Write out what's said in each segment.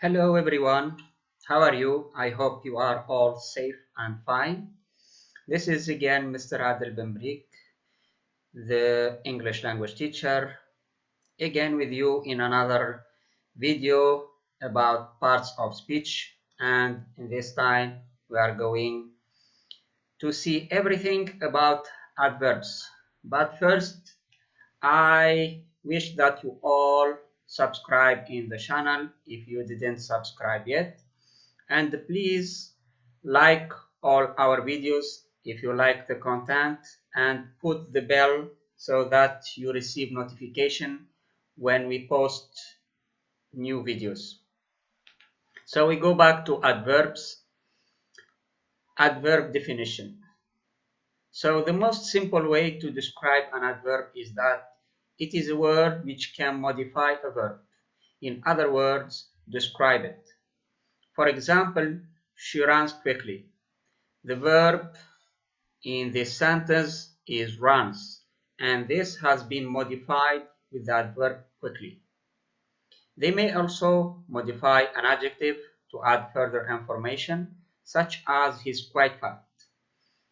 Hello everyone, how are you? I hope you are all safe and fine. This is again Mr. Adel Bembrik, the English language teacher, again with you in another video about parts of speech, and in this time we are going to see everything about adverbs. But first, I wish that you all subscribe in the channel if you didn't subscribe yet. And please like all our videos if you like the content, and put the bell so that you receive notification when we post new videos. So we go back to adverbs. Adverb definition. So the most simple way to describe an adverb is that it is a word which can modify a verb. In other words, describe it. For example, she runs quickly. The verb in this sentence is runs, and this has been modified with the adverb quickly. They may also modify an adjective to add further information, such as he's quite fat.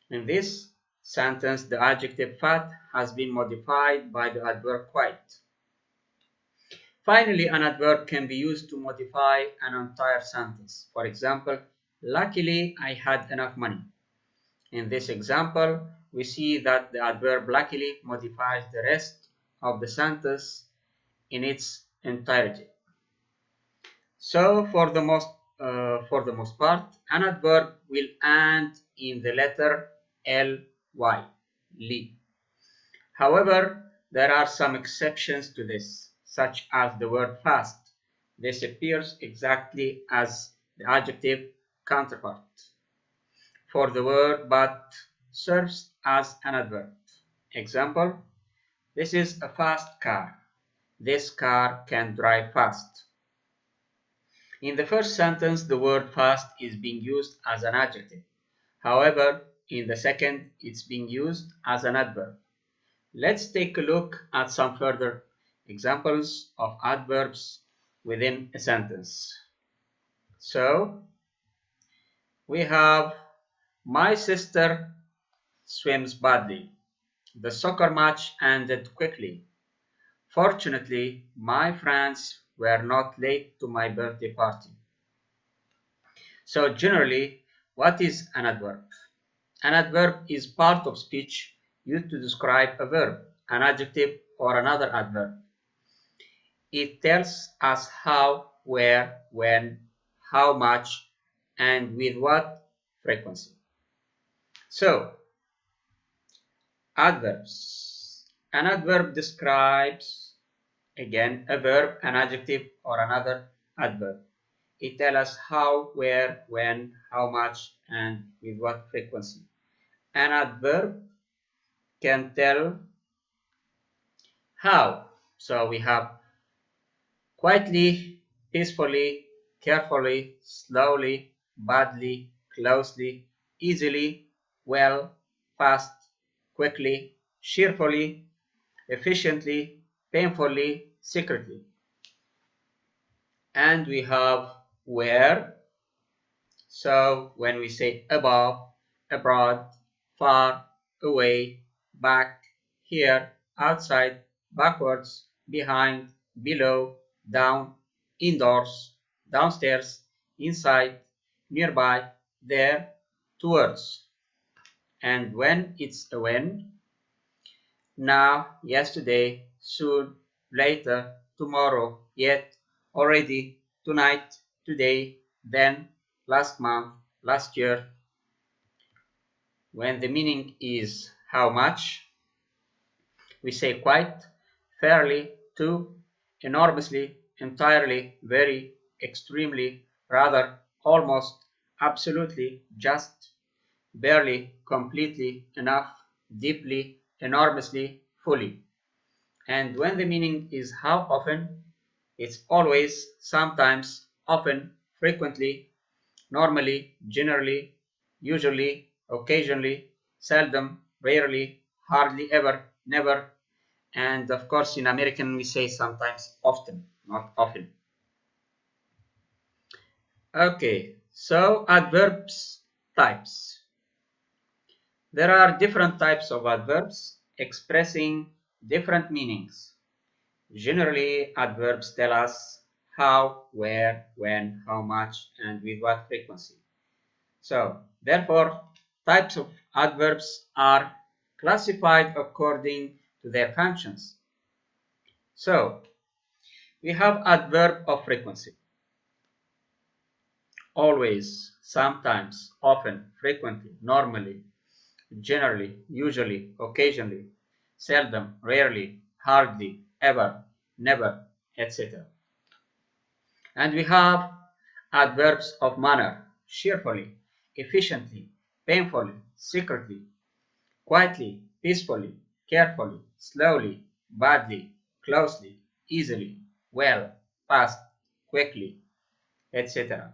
In this sentence, the adjective fat has been modified by the adverb quite. Finally, an adverb can be used to modify an entire sentence. For example, luckily I had enough money. In this example, we see that the adverb luckily modifies the rest of the sentence in its entirety. So for the most part, an adverb will end in the letter ly, li. However, there are some exceptions to this, such as the word fast. This appears exactly as the adjective counterpart for the word but serves as an adverb. Example, this is a fast car. This car can drive fast. In the first sentence, the word fast is being used as an adjective. However, in the second, it's being used as an adverb. Let's take a look at some further examples of adverbs within a sentence. So, we have my sister swims badly. The soccer match ended quickly. Fortunately, my friends were not late to my birthday party. So generally, what is an adverb? An adverb is part of speech used to describe a verb, an adjective, or another adverb. It tells us how, where, when, how much, and with what frequency. So, adverbs. An adverb describes, again, a verb, an adjective, or another adverb. It tells us how, where, when, how much, and with what frequency. An adverb can tell how. So we have quietly, peacefully, carefully, slowly, badly, closely, easily, well, fast, quickly, cheerfully, efficiently, painfully, secretly. And we have where. So when we say above, abroad, far, away, back, here, outside, backwards, behind, below, down, indoors, downstairs, inside, nearby, there, towards. And when it's a when, now, yesterday, soon, later, tomorrow, yet, already, tonight, today, then, last month, last year. When the meaning is how much, we say quite, fairly, too, enormously, entirely, very, extremely, rather, almost, absolutely, just, barely, completely, enough, deeply, enormously, fully. And when the meaning is how often, it's always, sometimes, often, frequently, normally, generally, usually, occasionally, seldom, rarely, hardly ever, never, and of course in American we say sometimes often, not often. Okay, so adverbs types. There are different types of adverbs expressing different meanings. Generally, adverbs tell us how, where, when, how much, and with what frequency. So, therefore, types of adverbs are classified according to their functions. So, we have adverb of frequency. Always, sometimes, often, frequently, normally, generally, usually, occasionally, seldom, rarely, hardly, ever, never, etc. And we have adverbs of manner: cheerfully, efficiently, painfully, secretly, quietly, peacefully, carefully, slowly, badly, closely, easily, well, fast, quickly, etc.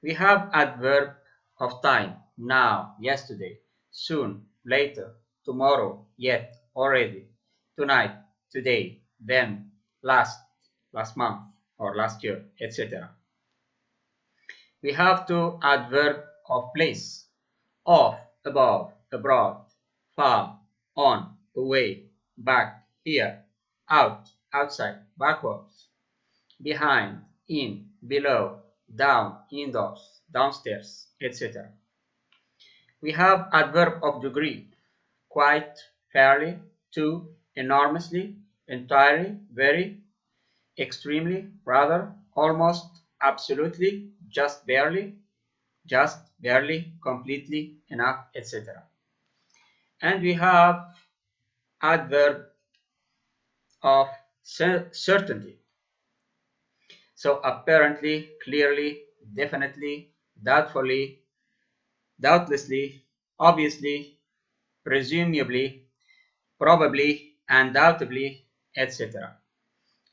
We have adverb of time: now, yesterday, soon, later, tomorrow, yet, already, tonight, today, then, last month, or last year, etc. We have two adverb of place: off, above, abroad, far, on, away, back, here, out, outside, backwards, behind, in, below, down, indoors, downstairs, etc. We have adverb of degree: quite, fairly, to, enormously, entirely, very, extremely, rather, almost, absolutely, just barely, completely, enough, etc. And we have adverb of certainty. So apparently, clearly, definitely, doubtfully, doubtlessly, obviously, presumably, probably, undoubtedly, etc.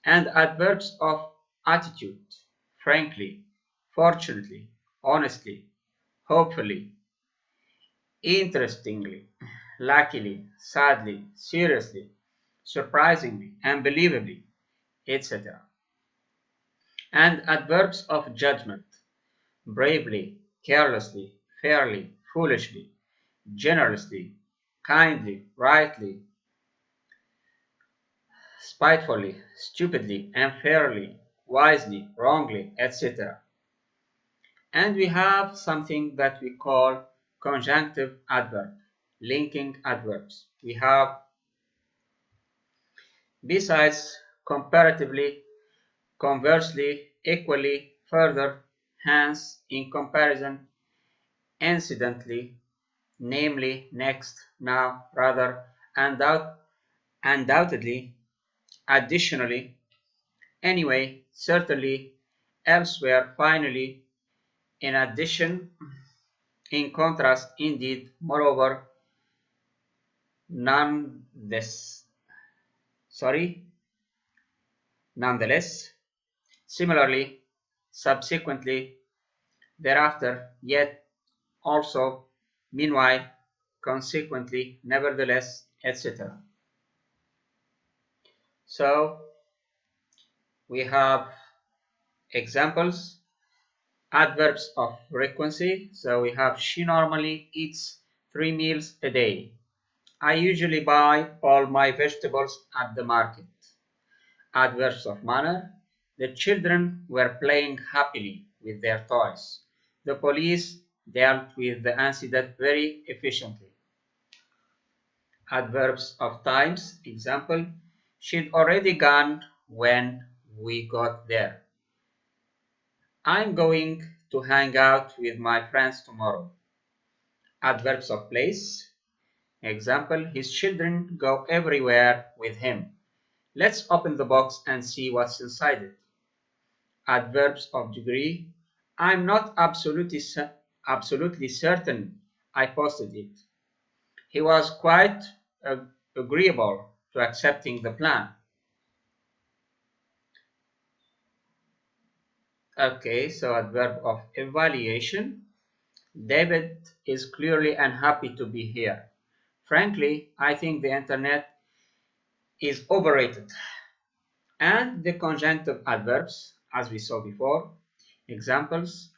And adverbs of attitude: frankly, fortunately, honestly, hopefully, interestingly, luckily, sadly, seriously, surprisingly, unbelievably, etc. And adverbs of judgment: bravely, carelessly, fairly, foolishly, generously, kindly, rightly, spitefully, stupidly, unfairly, wisely, wrongly, etc. And we have something that we call conjunctive adverb, linking adverbs. We have, besides, comparatively, conversely, equally, further, hence, in comparison, incidentally, namely, next, now, rather, undoubtedly, additionally, anyway, certainly, elsewhere, finally, in addition, in contrast, indeed, moreover, nonetheless, sorry, nonetheless, similarly, subsequently, thereafter, yet, also, meanwhile, consequently, nevertheless, etc. So, we have examples: adverbs of frequency. So we have, she normally eats 3 meals a day. I usually buy all my vegetables at the market. Adverbs of manner: the children were playing happily with their toys. The police dealt with the incident very efficiently. Adverbs of times. Example: she'd already gone when we got there. I'm going to hang out with my friends tomorrow. Adverbs of place. Example: his children go everywhere with him. Let's open the box and see what's inside it. Adverbs of degree: I'm not absolutely certain I posted it. He was quite agreeable to accepting the plan. Okay, so adverb of evaluation. David is clearly unhappy to be here. Frankly, I think the internet is overrated. And the conjunctive adverbs, as we saw before. Examples: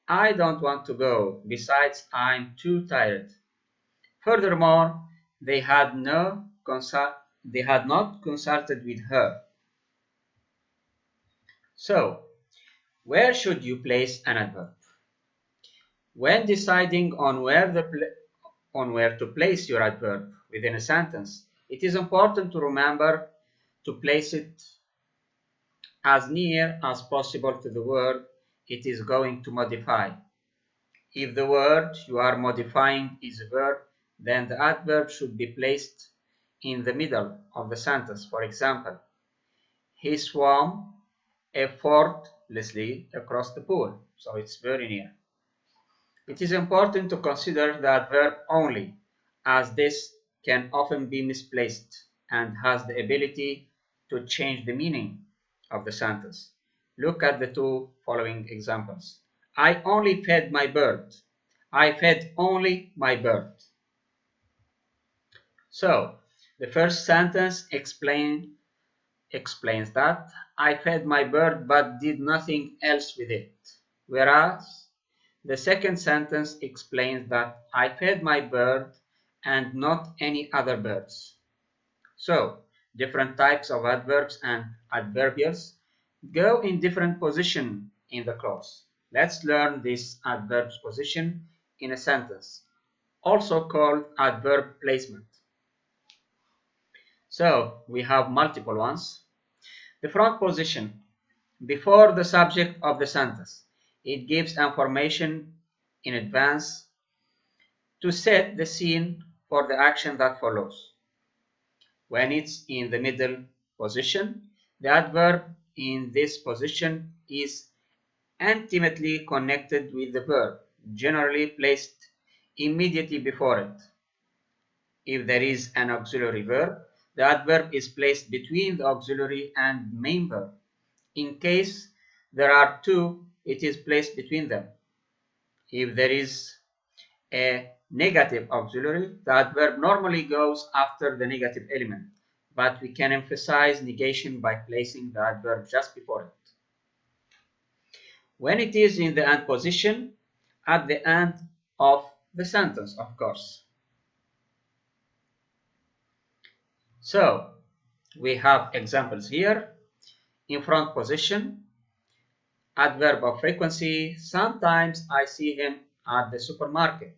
I don't want to go, besides I'm too tired. Furthermore, they had not consulted with her. So, where should you place an adverb? When deciding on where to place your adverb within a sentence, it is important to remember to place it as near as possible to the word it is going to modify. If the word you are modifying is a verb, then the adverb should be placed in the middle of the sentence. For example, he swam effortlessly across the pool, so it's very near. It is important to consider the adverb only, as this can often be misplaced and has the ability to change the meaning of the sentence. Look at the two following examples. I only fed my bird. I fed only my bird. So, the first sentence explains that I fed my bird but did nothing else with it. Whereas, the second sentence explains that I fed my bird and not any other birds. So, different types of adverbs and adverbials go in different position in the clause. Let's learn this adverb's position in a sentence, also called adverb placement. So, we have multiple ones. The front position, before the subject of the sentence. It gives information in advance to set the scene for the action that follows. When it's in the middle position, the adverb in this position is intimately connected with the verb, generally placed immediately before it. If there is an auxiliary verb, the adverb is placed between the auxiliary and main verb. In case there are two, it is placed between them. If there is a negative auxiliary, the adverb normally goes after the negative element, but we can emphasize negation by placing the adverb just before it. When it is in the end position, at the end of the sentence, of course. So, we have examples here. In front position, adverb of frequency, sometimes I see him at the supermarket.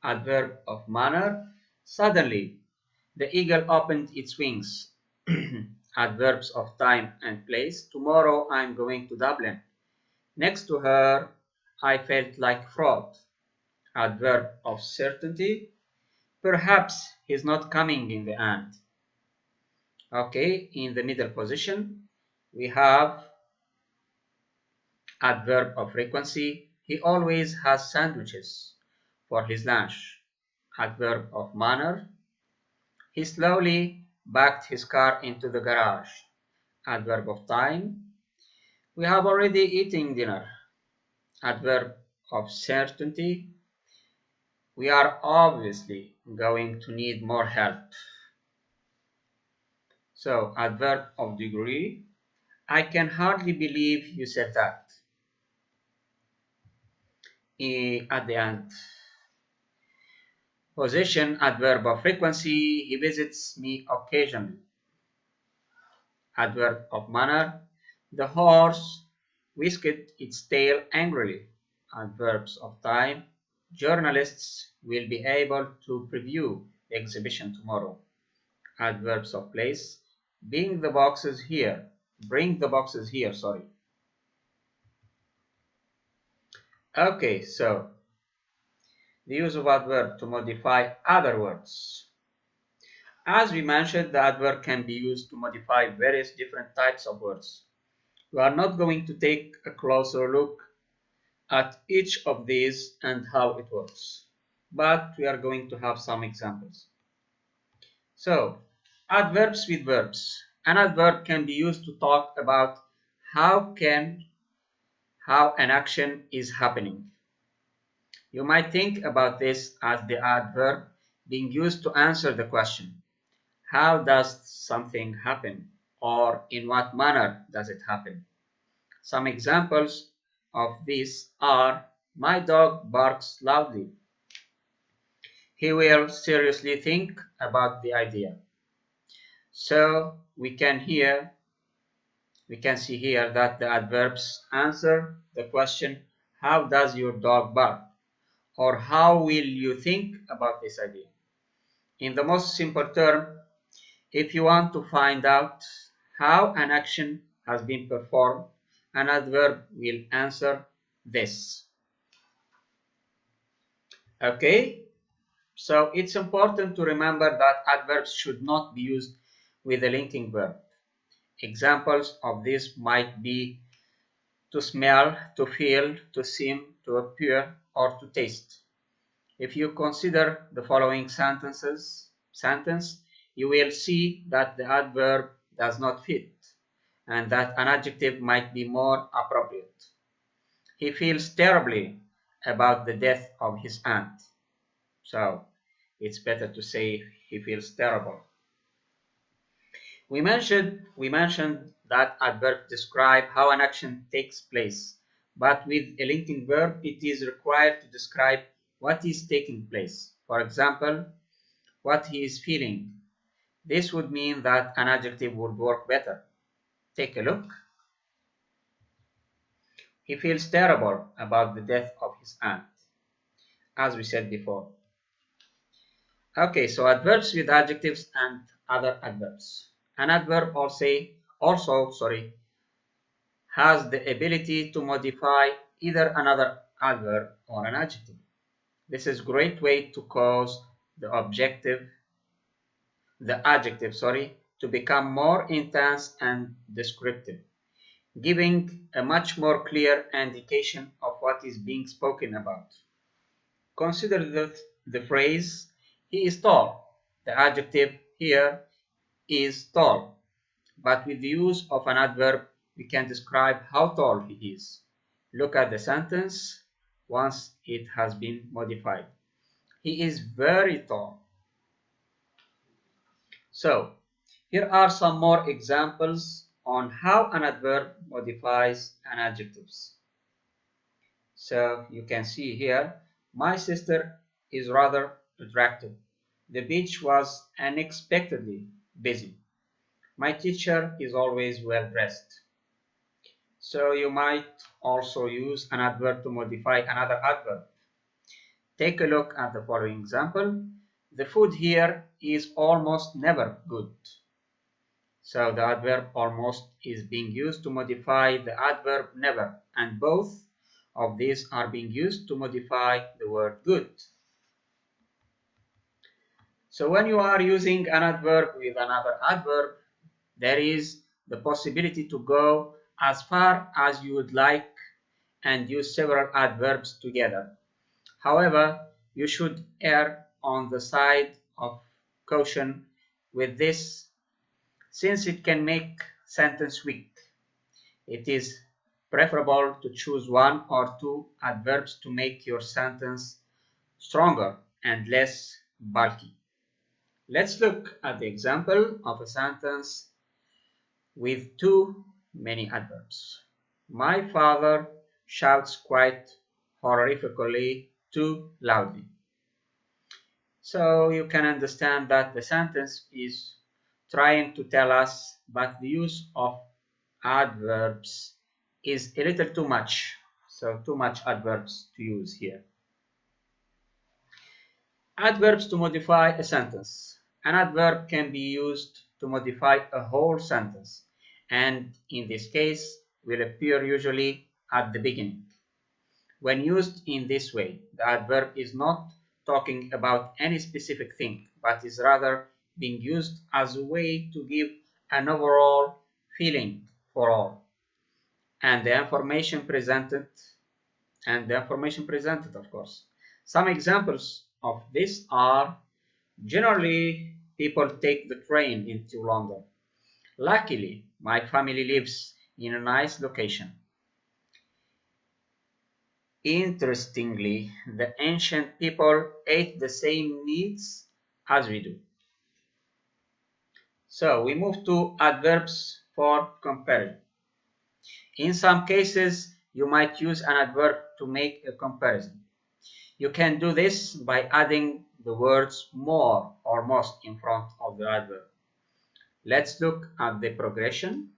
Adverb of manner, suddenly the eagle opened its wings. Adverbs of time and place, tomorrow I'm going to Dublin. Next to her, I felt like fraud. Adverb of certainty, perhaps he's not coming in the end. Okay, in the middle position, we have adverb of frequency, he always has sandwiches for his lunch. Adverb of manner, he slowly backed his car into the garage. Adverb of time, we have already eaten dinner. Adverb of certainty, we are obviously going to need more help. So, adverb of degree, I can hardly believe you said that. At the end. Position, adverb of frequency, he visits me occasionally. Adverb of manner, the horse whisked its tail angrily. Adverbs of time, journalists will be able to preview the exhibition tomorrow. Adverbs of place, bring the boxes here, sorry. Okay, so the use of adverb to modify other words. As we mentioned, the adverb can be used to modify various different types of words. We are not going to take a closer look at each of these and how it works, but we are going to have some examples. So, adverbs with verbs. An adverb can be used to talk about how an action is happening. You might think about this as the adverb being used to answer the question, how does something happen? Or in what manner does it happen? Some examples of these are my dog barks loudly. He will seriously think about the idea. So we can see here that the adverbs answer the question, how does your dog bark? Or how will you think about this idea? In the most simple term, if you want to find out how an action has been performed, an adverb will answer this. Okay? So it's important to remember that adverbs should not be used with a linking verb. Examples of this might be to smell, to feel, to seem, to appear, or to taste. If you consider the following sentence, you will see that the adverb does not fit and that an adjective might be more appropriate. He feels terribly about the death of his aunt. So it's better to say he feels terrible. We mentioned that adverbs describe how an action takes place, but with a linking verb, it is required to describe what is taking place. For example, what he is feeling. This would mean that an adjective would work better. Take a look. He feels terrible about the death of his aunt, as we said before. Okay, so adverbs with adjectives and other adverbs. An adverb also has the ability to modify either another adverb or an adjective. This is a great way to cause the adjective, to become more intense and descriptive, giving a much more clear indication of what is being spoken about. Consider the phrase, he is tall. The adjective here is tall, but with the use of an adverb, we can describe how tall he is. Look at the sentence once it has been modified. He is very tall. So, here are some more examples on how an adverb modifies an adjective. So, you can see here, my sister is rather attractive. The beach was unexpectedly busy. My teacher is always well dressed. So you might also use an adverb to modify another adverb. Take a look at the following example. The food here is almost never good. So the adverb almost is being used to modify the adverb never, and both of these are being used to modify the word good. So when you are using an adverb with another adverb, there is the possibility to go as far as you would like and use several adverbs together. However, you should err on the side of caution with this, since it can make sentence weak. It is preferable to choose one or two adverbs to make your sentence stronger and less bulky. Let's look at the example of a sentence with too many adverbs. My father shouts quite horrifically too loudly. So you can understand that the sentence is trying to tell us that the use of adverbs is a little too much. So too much adverbs to use here. Adverbs to modify a sentence. An adverb can be used to modify a whole sentence, and in this case will appear usually at the beginning. When used in this way, the adverb is not talking about any specific thing, but is rather being used as a way to give an overall feeling for all, and the information presented, of course. Some examples of this are: generally, people take the train into London. Luckily, my family lives in a nice location. Interestingly, the ancient people ate the same meats as we do. So we move to adverbs for comparison. In some cases, you might use an adverb to make a comparison. You can do this by adding the words more or most in front of the adverb. Let's look at the progression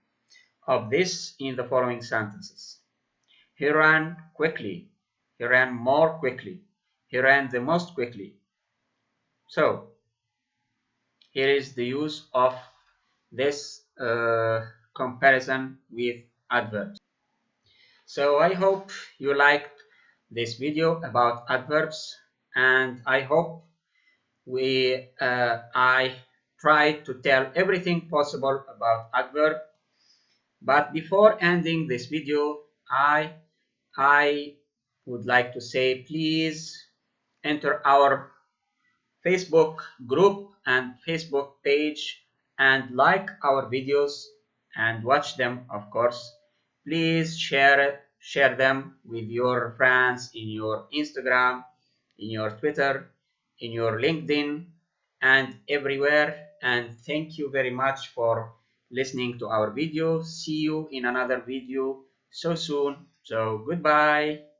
of this in the following sentences. He ran quickly. He ran more quickly. He ran the most quickly. So, here is the use of this comparison with adverbs. So I hope you liked this video about adverbs, and I hope I tried to tell everything possible about adverb. But before ending this video, I would like to say, please enter our Facebook group and Facebook page and like our videos and watch them, of course. Please share them with your friends in your Instagram, in your Twitter, in your LinkedIn, and everywhere. And thank you very much for listening to our video. See you in another video so soon. So goodbye.